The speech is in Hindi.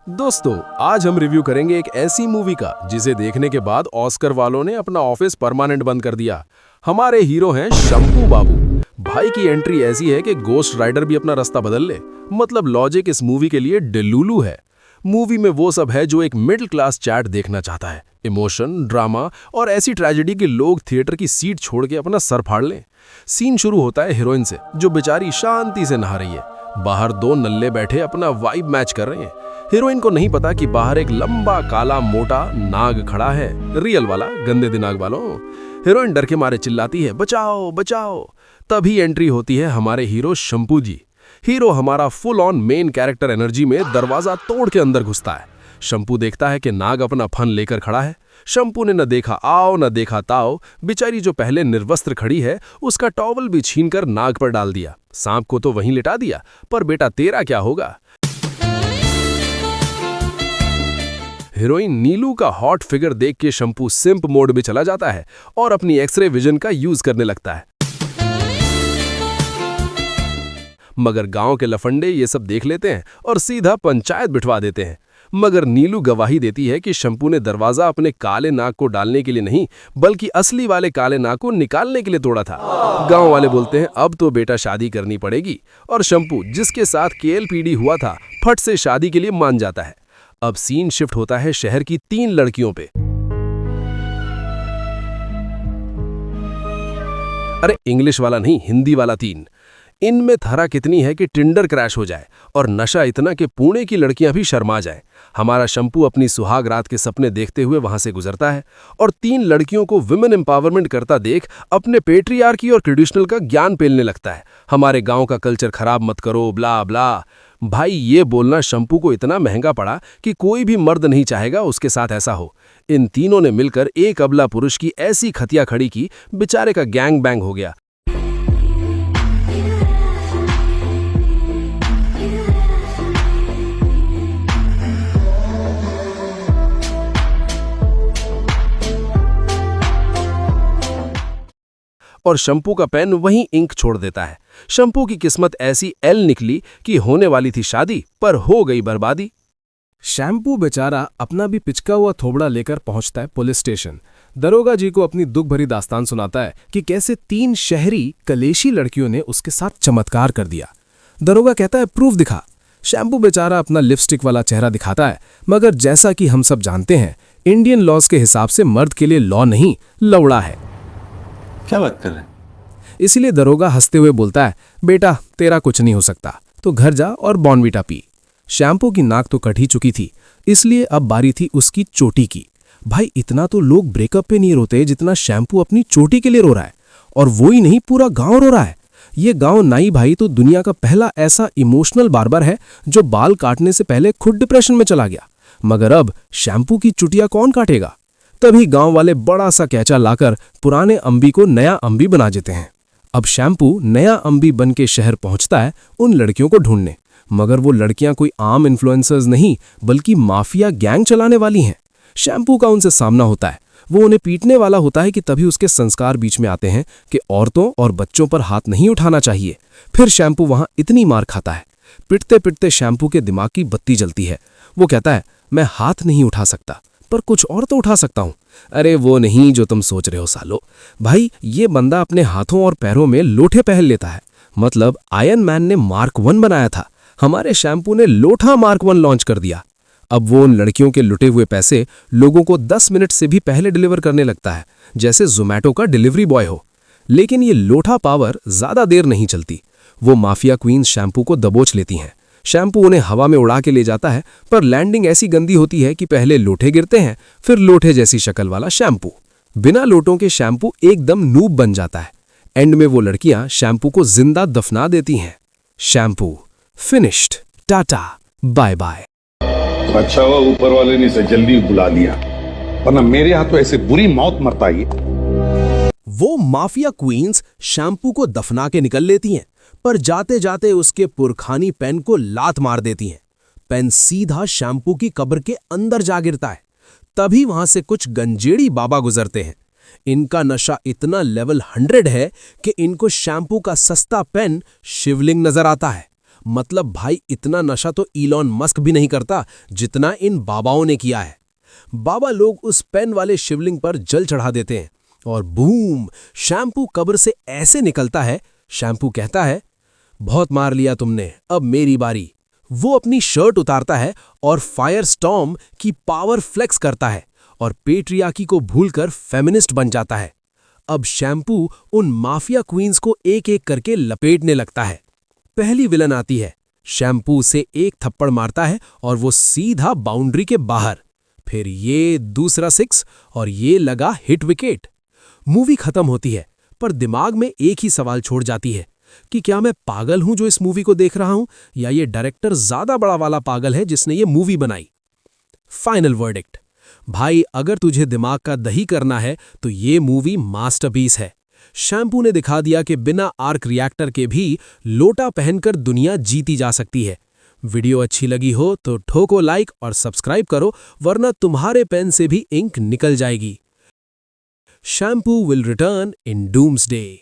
दोस्तों, आज हम रिव्यू करेंगे एक ऐसी मूवी का जिसे देखने के बाद ऑस्कर वालों ने अपना ऑफिस परमानेंट बंद कर दिया। हमारे हीरो हैं शंपू बाबू। भाई की एंट्री ऐसी है कि गोस्ट राइडर भी अपना रास्ता बदल ले। मतलब लॉजिक इस मूवी के लिए डेलुलू है। मूवी में वो सब है जो एक मिडिल क्लास चैट देखना चाहता है। इमोशन, ड्रामा और ऐसी ट्रेजेडी कि लोग थिएटर की सीट छोड़ के अपना सर फाड़ लें। सीन शुरू होता है हीरोइन से, जो बेचारी शांति से नहा रही है। बाहर दो नल्ले बैठे अपना वाइब मैच कर रहे हैं। हीरोइन को नहीं पता कि बाहर एक लंबा काला मोटा नाग खड़ा है, रियल वाला, गंदे दिमाग वालों। हीरोइन डर के मारे चिल्लाती है, बचाओ बचाओ। तभी एंट्री होती है हमारे हीरो शंपू जी। हीरो हमारा full on main character energy में दरवाजा तोड़ के अंदर घुसता है। शंपू देखता है कि नाग अपना फन लेकर खड़ा है। शंपू ने न देखा आओ न देखा ताओ, बेचारी जो पहले निर्वस्त्र खड़ी है उसका टॉवल भी छीनकर नाग पर डाल दिया। सांप को तो वहीं लिटा दिया, पर बेटा तेरा क्या होगा। हीरोइन नीलू का हॉट फिगर देख के शंपू सिंप मोड में चला जाता है और अपनी एक्सरे विजन का यूज करने लगता है। मगर गांव के लफंडे ये सब देख लेते हैं और सीधा पंचायत बिठवा देते हैं। मगर नीलू गवाही देती है कि शंपू ने दरवाजा अपने काले नाग को डालने के लिए नहीं, बल्कि असली वाले काले नाग को निकालने के लिए तोड़ा था। गांव वाले बोलते हैं अब तो बेटा शादी करनी पड़ेगी, और शंपू जिसके साथ केएलपीडी हुआ था फट से शादी के लिए मान जाता है। अब सीन शिफ्ट होता है शहर की 3 लड़कियों पे। अरे इंग्लिश वाला नहीं, हिंदी वाला 3। इनमें धरा कितनी है कि टिंडर क्रैश हो जाए और नशा इतना कि पुणे की लड़कियां भी शर्मा जाएं। हमारा शंपू अपनी सुहाग रात के सपने देखते हुए वहां से गुजरता है और 3 लड़कियों को विमेन एम्पावरमेंट करता देख अपने पेट्रियार्की और ट्रेडिशनल का ज्ञान पेलने लगता है। हमारे गांव का कल्चर खराब मत करो, ब्ला ब्ला। भाई ये बोलना शंपू को इतना महंगा पड़ा कि कोई भी मर्द नहीं चाहेगा उसके साथ ऐसा हो। इन तीनों ने मिलकर एक अबला पुरुष की ऐसी खतिया खड़ी की, बेचारे का गैंग बैंग हो गया। और शंपू का पेन वहीं इंक छोड़ देता है। शंपू की किस्मत ऐसी एल निकली कि होने वाली थी शादी, पर हो गई बर्बादी। शैम्पू बेचारा अपना भी पिचका हुआ थोबड़ा लेकर पहुंचता है पुलिस स्टेशन। दरोगा जी को अपनी दुख भरी दास्तान सुनाता है कि कैसे 3 शहरी कलेशी लड़कियों ने उसके साथ चमत्कार कर दिया। दरोगा कहता है प्रूफ दिखा। शैम्पू बेचारा अपना लिपस्टिक वाला चेहरा दिखाता है, मगर जैसा कि हम सब जानते हैं, इंडियन लॉज के हिसाब से मर्द के लिए लॉ नहीं, लौड़ा है। क्या बात कर रहे हैं? इसीलिए दरोगा हंसते हुए बोलता है, बेटा तेरा कुछ नहीं हो सकता, तो घर जा और बॉर्नवीटा पी। शैम्पू की नाक तो कट ही चुकी थी, इसलिए अब बारी थी उसकी चोटी की। भाई इतना तो लोग ब्रेकअप पे नहीं रोते जितना शैम्पू अपनी चोटी के लिए रो रहा है। और वो ही नहीं, पूरा गांव रो रहा है। ये गांव नाई भाई तो दुनिया का पहला ऐसा इमोशनल बार्बर है जो बाल काटने से पहले खुद डिप्रेशन में चला गया। मगर अब शैम्पू की चुटिया कौन काटेगा? तभी गांव वाले बड़ा सा कैचा लाकर पुराने अंबी को नया अंबी बना देते हैं। अब शैम्पू नया अंबी बन के शहर पहुंचता है उन लड़कियों को ढूंढने। मगर वो लड़कियां कोई आम इन्फ्लुएंसर्स नहीं, बल्कि माफिया गैंग चलाने वाली हैं। शैम्पू का उनसे सामना होता है। वो उन्हें पीटने वाला होता है कि तभी उसके संस्कार बीच में आते हैं कि औरतों और बच्चों पर हाथ नहीं उठाना चाहिए। फिर शैम्पू वहां इतनी मार खाता है, पिटते पिटते शैम्पू के दिमाग की बत्ती जलती है। वो कहता है, मैं हाथ नहीं उठा सकता, पर कुछ और तो उठा सकता हूं। अरे वो नहीं जो तुम सोच रहे हो सालो। भाई ये बंदा अपने हाथों और पैरों में लोठे पहन लेता है। मतलब आयरन मैन ने मार्क 1 बनाया था, हमारे शैम्पू ने लोठा मार्क 1 लॉन्च कर दिया। अब वो उन लड़कियों के लुटे हुए पैसे लोगों को 10 मिनट से भी पहले डिलीवर करने लगता है, जैसे ज़ोमैटो का डिलीवरी बॉय हो। लेकिन ये लोठा पावर ज्यादा देर नहीं चलती। वो माफिया क्वींस शैम्पू को दबोच लेती हैं। शैम्पू उन्हें हवा में उड़ा के ले जाता है, पर लैंडिंग ऐसी गंदी होती है कि पहले लोठे गिरते हैं, फिर लोठे जैसी शक्ल वाला शैम्पू। बिना लोटों के शैम्पू एकदम नूब बन जाता है। एंड में वो लड़कियां शैम्पू को जिंदा दफना देती हैं। Shampoo finished, tata bye bye. अच्छा हुआ ऊपर वाले ने इसे जल्दी बुला लिया, वरना मेरे हाथों ऐसे बुरी मौत मरता ही। वो माफिया क्वींस शैम्पू को दफना के निकल लेती हैं, पर जाते जाते उसके पुरखानी पेन को लात मार देती हैं। पेन सीधा शैम्पू की कब्र के अंदर जा गिरता है। तभी वहां से कुछ गंजेड़ी बाबा गुजरते हैं। इनका नशा इतना लेवल 100 है कि इनको शैम्पू का सस्ता पेन शिवलिंग नजर आता है। मतलब भाई इतना नशा तो इलॉन मस्क भी नहीं करता जितना इन बाबाओं ने किया है। बाबा लोग उस पेन वाले शिवलिंग पर जल चढ़ा देते हैं और बूम, शैम्पू कब्र से ऐसे निकलता है। शैम्पू कहता है, बहुत मार लिया तुमने, अब मेरी बारी। वो अपनी शर्ट उतारता है और फायर स्टॉर्म की पावर फ्लेक्स करता है और पेट्रियार्की को भूलकर फेमिनिस्ट बन जाता है। अब शैम्पू उन माफिया क्वींस को एक एक करके लपेटने लगता है। पहली विलन आती है, शैम्पू से एक थप्पड़ मारता है और वो सीधा बाउंड्री के बाहर। फिर ये दूसरा 6 और ये लगा हिट विकेट। मूवी खत्म होती है, पर दिमाग में एक ही सवाल छोड़ जाती है कि क्या मैं पागल हूं जो इस मूवी को देख रहा हूं, या ये डायरेक्टर ज्यादा बड़ा वाला पागल है जिसने ये मूवी बनाई। फाइनल वर्डिक्ट, भाई अगर तुझे दिमाग का दही करना है तो ये मूवी मास्टरपीस है। शैम्पू ने दिखा दिया कि बिना आर्क रिएक्टर के भी लोटा पहनकर दुनिया जीती जा सकती है। वीडियो अच्छी लगी हो तो ठोको लाइक और सब्सक्राइब करो, वरना तुम्हारे पेन से भी इंक निकल जाएगी। Shampoo will return in doomsday.